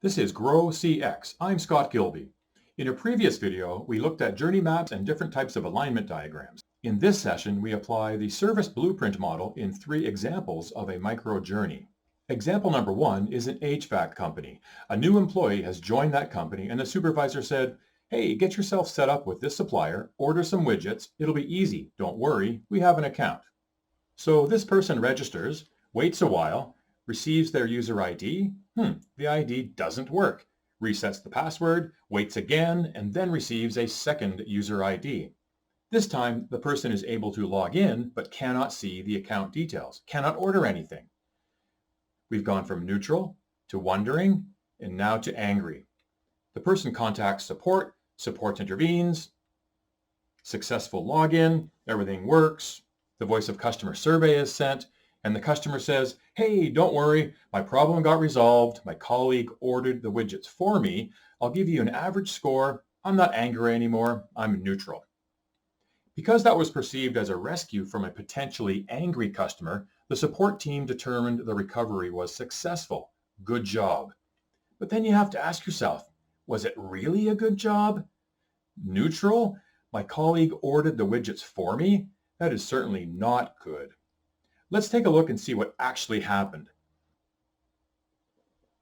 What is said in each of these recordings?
This is Grow CX. I'm Scott Gilby. In a previous video, we looked at journey maps and different types of alignment diagrams. In this session, we apply the service blueprint model in 3 examples of a micro journey. Example number 1 is an HVAC company. A new employee has joined that company and the supervisor said, "Hey, get yourself set up with this supplier, order some widgets, it'll be easy, don't worry, we have an account." So this person registers, waits a while, receives their user ID. The ID doesn't work. Resets the password, waits again, and then receives a second user ID. This time, the person is able to log in, but cannot see the account details, cannot order anything. We've gone from neutral to wondering, and now to angry. The person contacts support, support intervenes, successful login, everything works, the voice of customer survey is sent, and the customer says, "Hey, don't worry, my problem got resolved. My colleague ordered the widgets for me. I'll give you an average score. I'm not angry anymore. I'm neutral." Because that was perceived as a rescue from a potentially angry customer, the support team determined the recovery was successful. Good job. But then you have to ask yourself, was it really a good job? Neutral? My colleague ordered the widgets for me? That is certainly not good. Let's take a look and see what actually happened.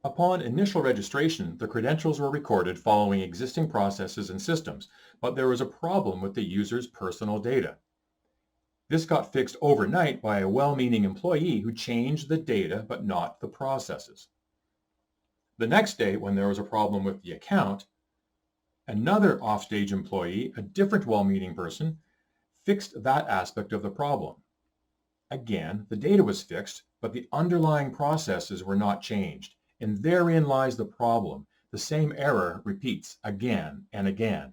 Upon initial registration, the credentials were recorded following existing processes and systems, but there was a problem with the user's personal data. This got fixed overnight by a well-meaning employee who changed the data but not the processes. The next day, when there was a problem with the account, another offstage employee, a different well-meaning person, fixed that aspect of the problem. Again, the data was fixed, but the underlying processes were not changed. And therein lies the problem. The same error repeats again and again.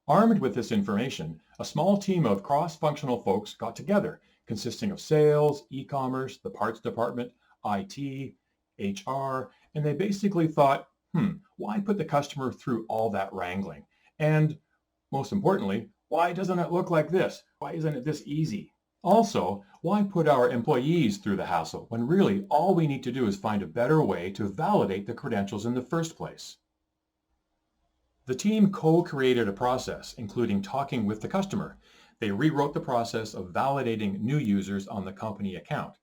Armed with this information, a small team of cross-functional folks got together, consisting of sales, e-commerce, the parts department, IT, HR, and they basically thought, why put the customer through all that wrangling? And most importantly, why doesn't it look like this? Why isn't it this easy? Also, why put our employees through the hassle when really all we need to do is find a better way to validate the credentials in the first place? The team co-created a process, including talking with the customer. They rewrote the process of validating new users on the company account.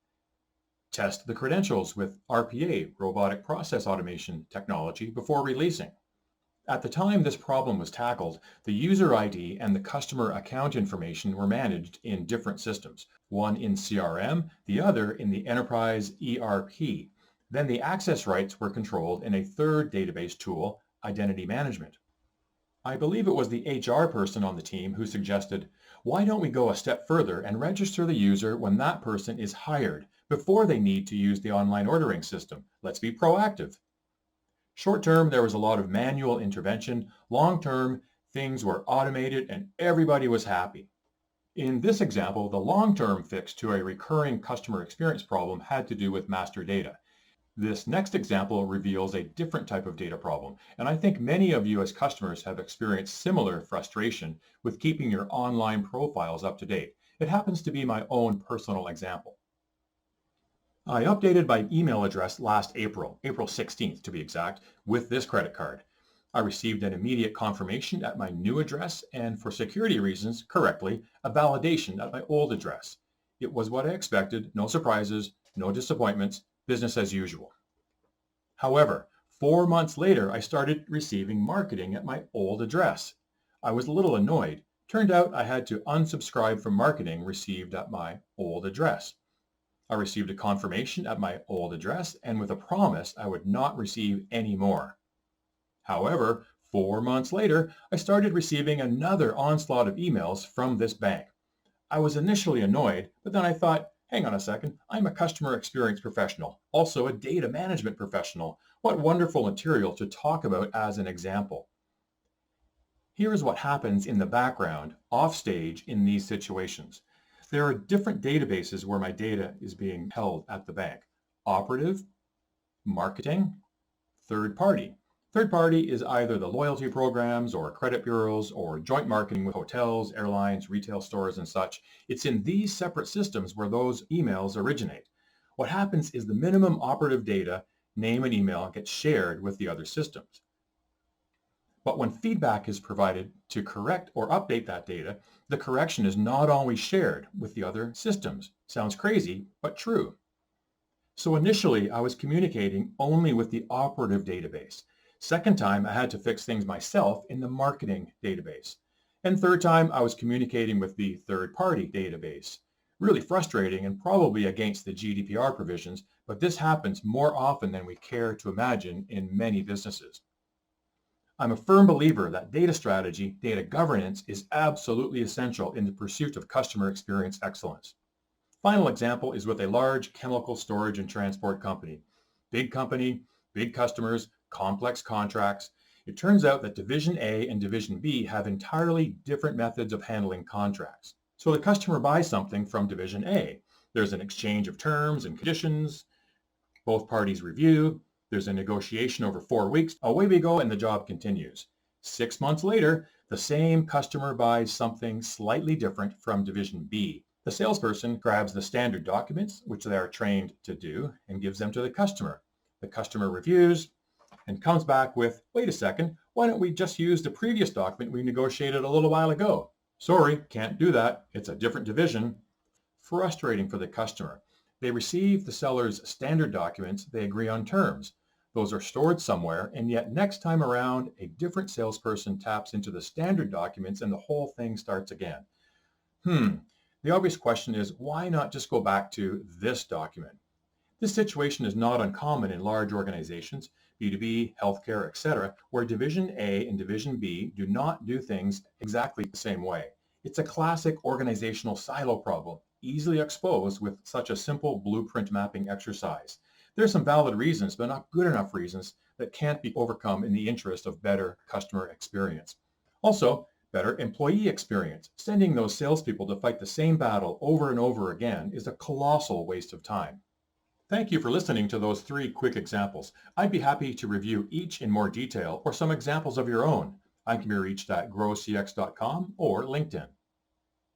Test the credentials with RPA, robotic process automation technology, before releasing. At the time this problem was tackled, the user ID and the customer account information were managed in different systems, one in CRM, the other in the enterprise ERP. Then the access rights were controlled in a third database tool, identity management. I believe it was the HR person on the team who suggested, why don't we go a step further and register the user when that person is hired, before they need to use the online ordering system? Let's be proactive. Short-term, there was a lot of manual intervention. Long-term, things were automated and everybody was happy. In this example, the long-term fix to a recurring customer experience problem had to do with master data. This next example reveals a different type of data problem, and I think many of you as customers have experienced similar frustration with keeping your online profiles up to date. It happens to be my own personal example. I updated my email address last April 16th to be exact, with this credit card. I received an immediate confirmation at my new address and, for security reasons, correctly, a validation at my old address. It was what I expected, no surprises, no disappointments, business as usual. However, 4 months later, I started receiving marketing at my old address. I was a little annoyed. Turned out I had to unsubscribe from marketing received at my old address. I received a confirmation at my old address and with a promise I would not receive any more. However, 4 months later, I started receiving another onslaught of emails from this bank. I was initially annoyed, but then I thought, hang on a second, I'm a customer experience professional, also a data management professional. What wonderful material to talk about as an example. Here is what happens in the background, off stage, in these situations. There are different databases where my data is being held at the bank. Operative, marketing, third party. Third party is either the loyalty programs or credit bureaus or joint marketing with hotels, airlines, retail stores, and such. It's in these separate systems where those emails originate. What happens is the minimum operative data name and email get shared with the other systems. But when feedback is provided to correct or update that data, the correction is not always shared with the other systems. Sounds crazy, but true. So initially, I was communicating only with the operative database. Second time, I had to fix things myself in the marketing database. And third time, I was communicating with the third-party database. Really frustrating and probably against the GDPR provisions, but this happens more often than we care to imagine in many businesses. I'm a firm believer that data strategy, data governance is absolutely essential in the pursuit of customer experience excellence. Final example is with a large chemical storage and transport company. Big company, big customers, complex contracts. It turns out that Division A and Division B have entirely different methods of handling contracts. So the customer buys something from Division A. There's an exchange of terms and conditions. Both parties review. There's a negotiation over 4 weeks. Away we go and the job continues. 6 months later, the same customer buys something slightly different from Division B. The salesperson grabs the standard documents, which they are trained to do, and gives them to the customer. The customer reviews and comes back with, wait a second, why don't we just use the previous document we negotiated a little while ago? Sorry, can't do that. It's a different division. Frustrating for the customer. They receive the seller's standard documents, they agree on terms. Those are stored somewhere, and yet next time around, a different salesperson taps into the standard documents and the whole thing starts again. The obvious question is, why not just go back to this document? This situation is not uncommon in large organizations, B2B, healthcare, etc., where Division A and Division B do not do things exactly the same way. It's a classic organizational silo problem, easily exposed with such a simple blueprint mapping exercise. There are some valid reasons, but not good enough reasons that can't be overcome in the interest of better customer experience. Also, better employee experience. Sending those salespeople to fight the same battle over and over again is a colossal waste of time. Thank you for listening to those 3 quick examples. I'd be happy to review each in more detail or some examples of your own. I can be reached at growcx.com or LinkedIn.